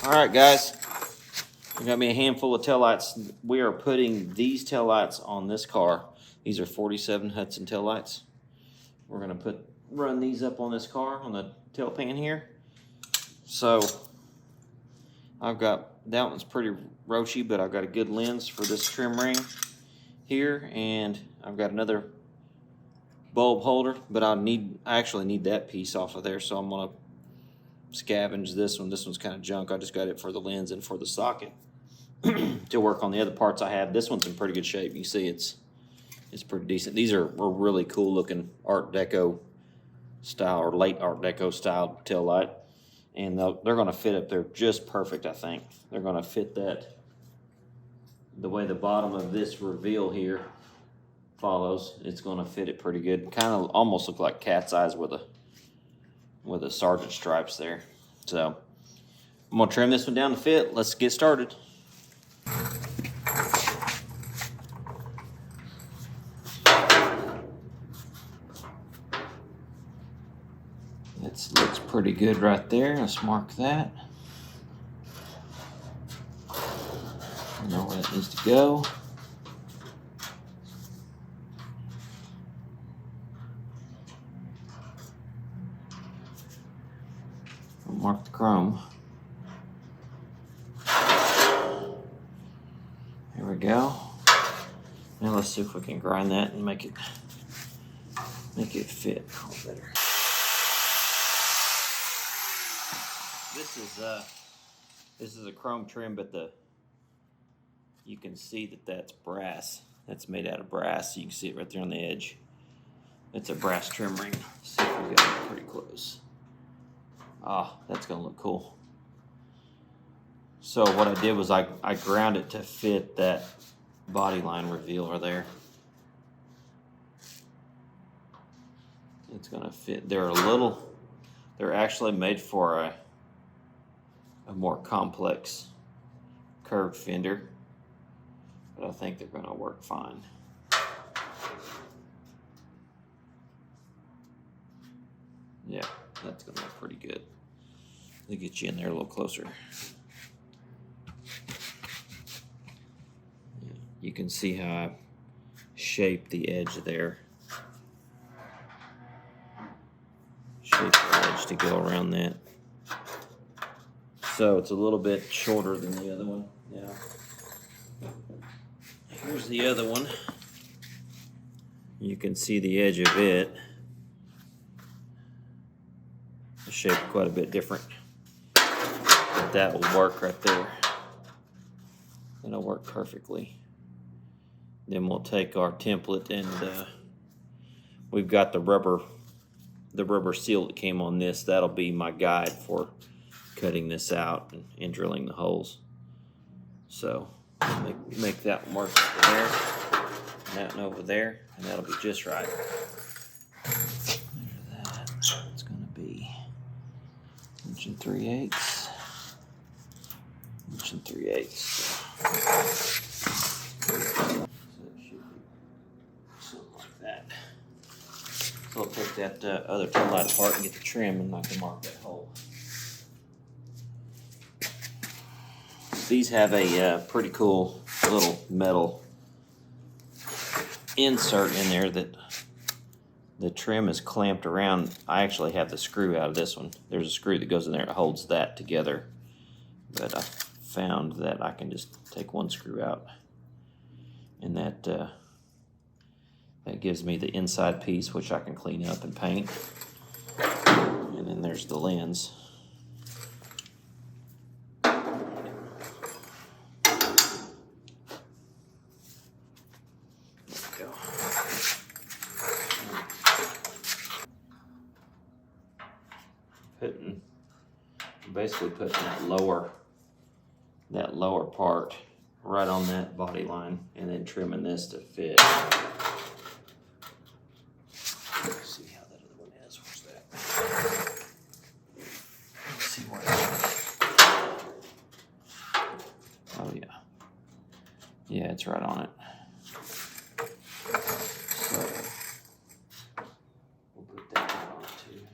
Alright guys, we got me a handful of taillights. We are putting these taillights on this car. These are 47 Hudson taillights. We're going to run these up on this car on the tail pan here. So I've got, that one's pretty roachy, but I've got a good lens for this trim ring here, and I've got another bulb holder, but I actually need that piece off of there, so I'm going to scavenge this one. This one's kind of junk. I just got it for the lens and for the socket to work on the other parts I have. This one's in pretty good shape. You see it's pretty decent. These are really cool looking Art Deco style or late Art Deco style tail light, and they're going to fit up there just perfect. I think they're going to fit that the way the bottom of this reveal here follows. It's going to fit it pretty good. Kind of almost look like cat's eyes with a sergeant stripes there. So I'm gonna trim this one down to fit. Let's get started. That looks pretty good right there. Let's mark that. I know where that needs to go. Mark the chrome. There we go. Now let's see if we can grind that and make it fit a little better. This is a chrome trim, but you can see that's brass. That's made out of brass. You can see it right there on the edge. It's a brass trim ring. Let's see if we got it pretty close. Ah, that's gonna look cool. So what I did was I ground it to fit that body line revealer there. It's gonna fit. They're actually made for a more complex curved fender, but I think they're gonna work fine. Yeah, that's gonna look pretty good. Let me get you in there a little closer. Yeah, you can see how I shaped the edge there. Shape the edge to go around that. So it's a little bit shorter than the other one. Now, here's the other one. You can see the edge of it. The shape quite a bit different. But that will work right there. It'll work perfectly. Then we'll take our template and we've got the rubber seal that came on this. That'll be my guide for cutting this out and drilling the holes. So make that one work over there, and that one over there, and that'll be just right. It's going to be 1 3/8, 1 3/8. So it should be something like that. So I'll take that other tail light apart and get the trim, and I can mark that hole. These have a pretty cool little metal insert in there that the trim is clamped around. I actually have the screw out of this one. There's a screw that goes in there that holds that together, but I found that I can just take one screw out, and that gives me the inside piece, which I can clean up and paint. And then there's the lens. Basically putting that lower part right on that body line, and then trimming this to fit. Let's see how that other one is. Where's that? Let's see where it is. Oh yeah. Yeah, it's right on it. So we'll put that on too.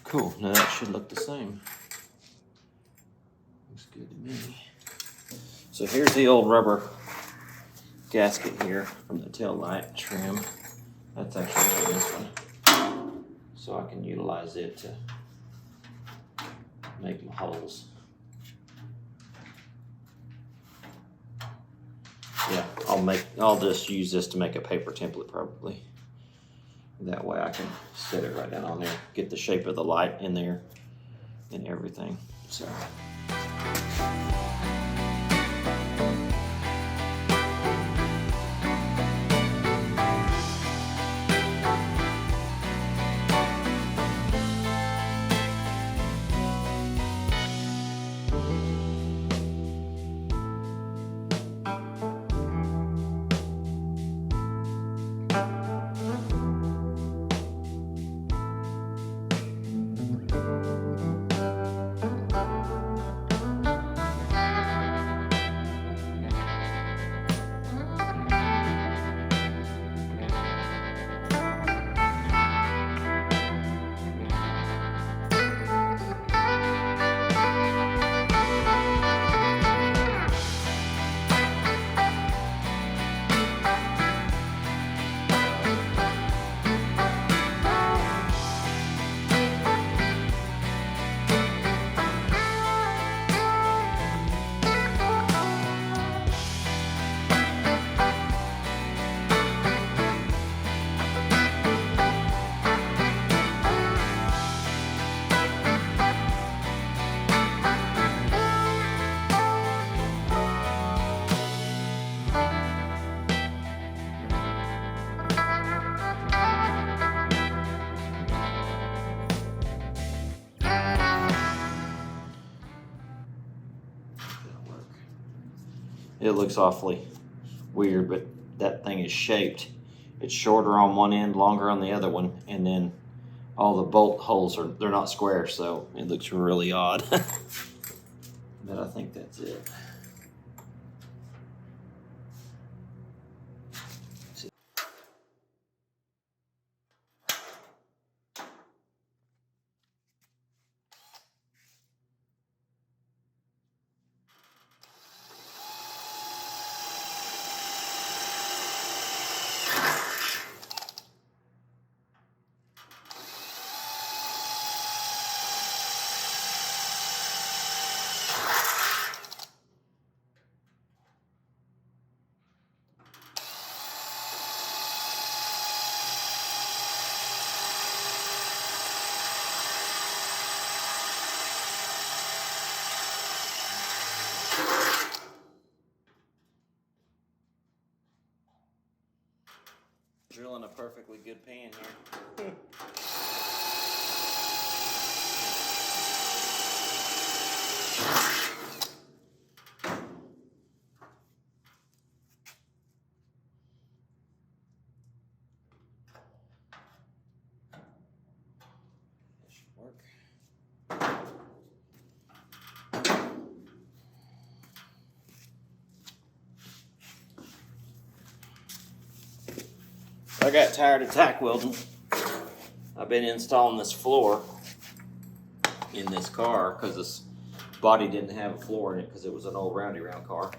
Cool, now that should look the same. Looks good to me. So here's the old rubber gasket here from the tail light trim. That's actually for this one. So I can utilize it to make my holes. Yeah, I'll just use this to make a paper template probably. That way I can set it right down on there, get the shape of the light in there and everything. So. It looks awfully weird, but that thing is shaped. It's shorter on one end, longer on the other one, and then all the bolt holes they're not square, so it looks really odd. But I think that's it. Drilling a perfectly good pan here. That should work. I got tired of tack welding. I've been installing this floor in this car because this body didn't have a floor in it because it was an old roundy round car.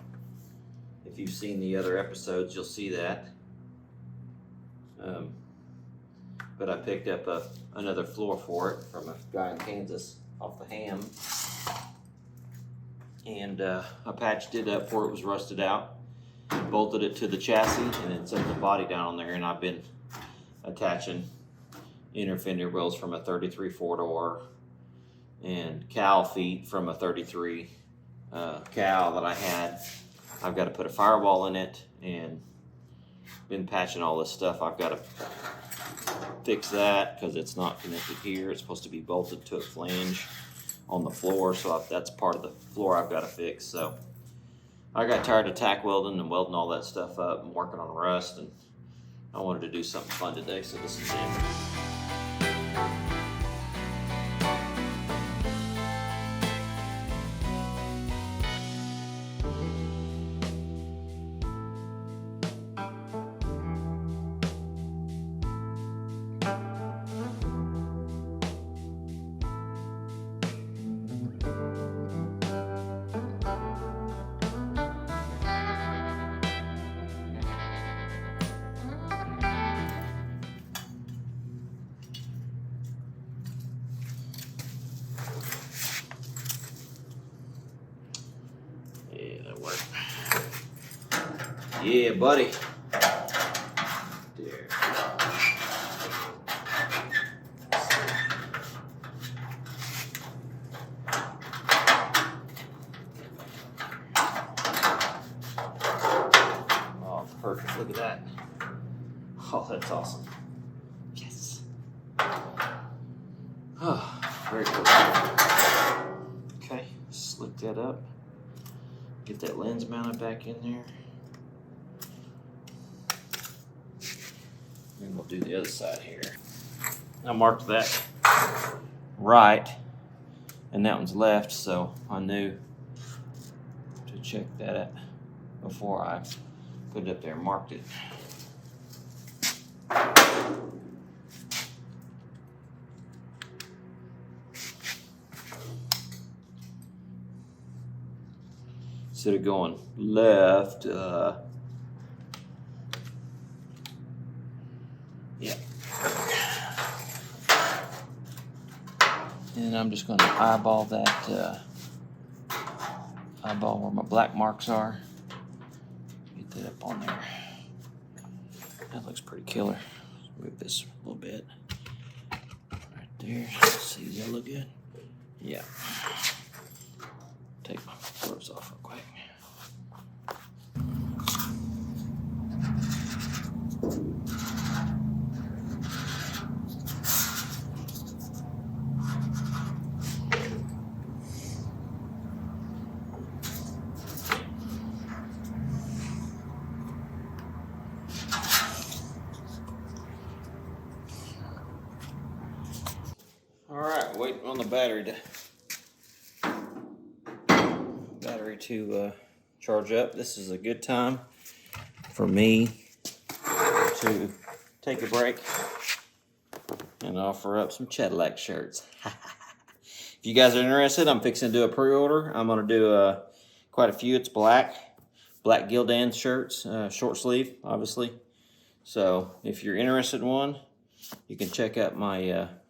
If you've seen the other episodes, you'll see that. But I picked up another floor for it from a guy in Kansas off the ham. And I patched it up where it was rusted out. Bolted it to the chassis and then set the body down on there, and I've been attaching inner fender wells from a 33 4-door and cowl feet from a 33 cowl that I had. I've got to put a firewall in it and been patching all this stuff. I've got to fix that because it's not connected here. It's supposed to be bolted to a flange on the floor, so that's part of the floor I've got to fix. So I got tired of tack welding and welding all that stuff up and working on rust, and I wanted to do something fun today, so this is it. Yeah, buddy. There. Oh, perfect. Look at that. Oh, that's awesome. Yes. Oh, very cool. Okay, slick that up. Get that lens mounted back in there. And we'll do the other side here. I marked that right, and that one's left, so I knew to check that out before I put it up there and marked it. Instead of going left, yeah. And I'm just going to eyeball that, eyeball where my black marks are. Get that up on there. That looks pretty killer. Let's move this a little bit. Right there. Let's see, does that look good? Yeah. Take my gloves off real quick. Alright, waiting on the battery to charge up. This is a good time for me to take a break and offer up some Chaddilac shirts. If you guys are interested, I'm fixing to do a pre-order. I'm going to do quite a few. It's black Gildan shirts, short sleeve, obviously. So if you're interested in one, you can check out my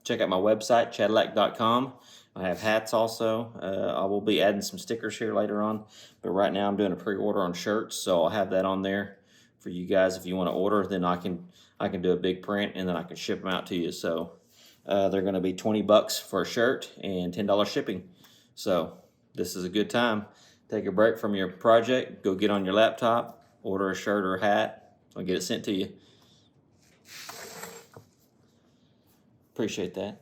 website, chaddilac.com. I have hats also. I will be adding some stickers here later on, but right now I'm doing a pre-order on shirts, so I'll have that on there for you guys. If you want to order, then I can do a big print and then I can ship them out to you. So they're going to be $20 for a shirt and $10 shipping. So this is a good time. Take a break from your project, go get on your laptop, order a shirt or a hat, I'll get it sent to you. Appreciate that.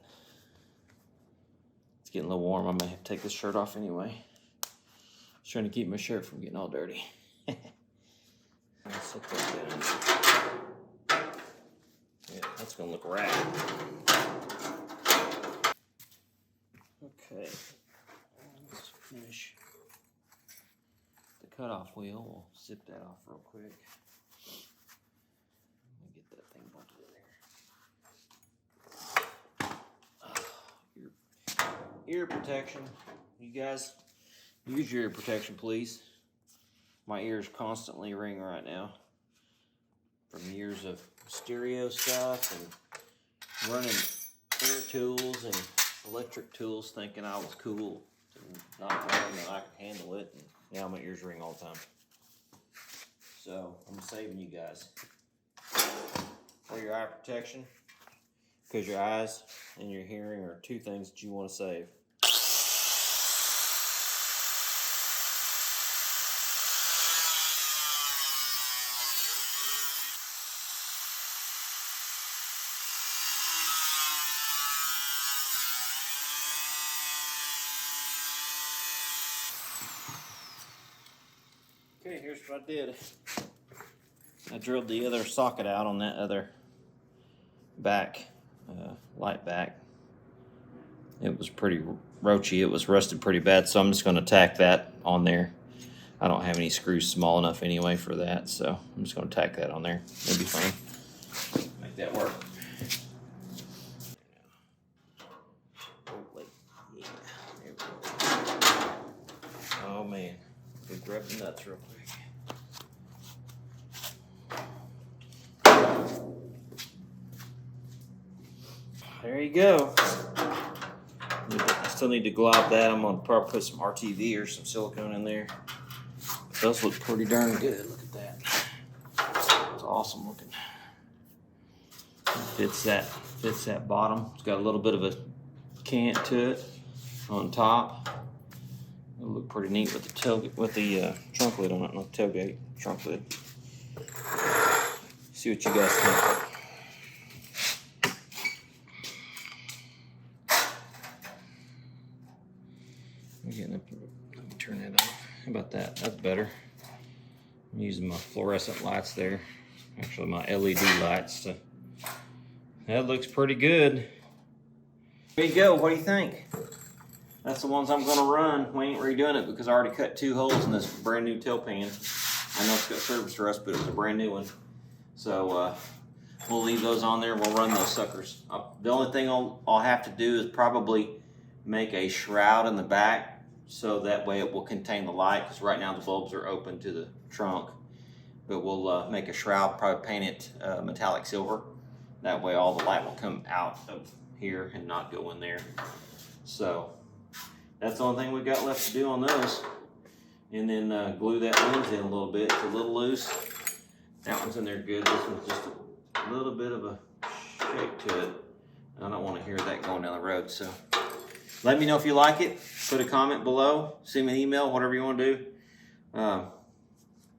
It's getting a little warm. I may have to take this shirt off anyway. Just trying to keep my shirt from getting all dirty. Let's set that down. Yeah, that's gonna look rad. Okay, let's finish the cutoff wheel. We'll zip that off real quick. Let me get that thing bolted in there. Ear protection. You guys, use your ear protection, please. My ears constantly ring right now from years of stereo stuff and running air tools and electric tools thinking I was cool and not knowing that I could handle it, and now my ears ring all the time. So I'm saving you guys. For your eye protection, because your eyes and your hearing are two things that you want to save. Okay, here's what I did. I drilled the other socket out on that other back, light back. It was pretty roachy. It was rusted pretty bad, so I'm just going to tack that on there. I don't have any screws small enough anyway for that, so I'm just going to tack that on there. It'll be fine. Make that work. Oh man, go grab the nuts real quick. There you go. I still need to glob that. I'm going to probably put some RTV or some silicone in there. Those look pretty darn good. Look at that. awesome looking. Fits that bottom. It's got a little bit of a cant to it on top. It'll look pretty neat with the trunk lid on it, not the tailgate trunk lid. See what you guys think. Let me turn that off. How about that? That's better. I'm using my fluorescent lights there. Actually, my LED lights. That looks pretty good. There you go. What do you think? That's the ones I'm going to run. We ain't redoing it because I already cut 2 holes in this brand new tail pan. I know it's got service rust, but it was a brand new one. So we'll leave those on there. We'll run those suckers. The only thing I'll have to do is probably make a shroud in the back so that way it will contain the light, because right now the bulbs are open to the trunk. But we'll make a shroud, probably paint it metallic silver. That way all the light will come out of here and not go in there. So that's the only thing we've got left to do on those. And then glue that lens in a little bit. It's a little loose. That one's in there good. This one's just a little bit of a shake to it. I don't want to hear that going down the road. So let me know if you like it. Put a comment below. Send me an email, whatever you want to do.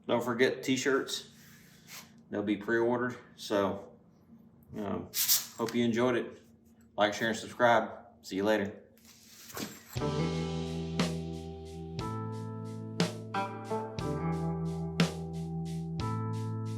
Don't forget t-shirts. They'll be pre-ordered. So hope you enjoyed it. Like, share, and subscribe. See you later.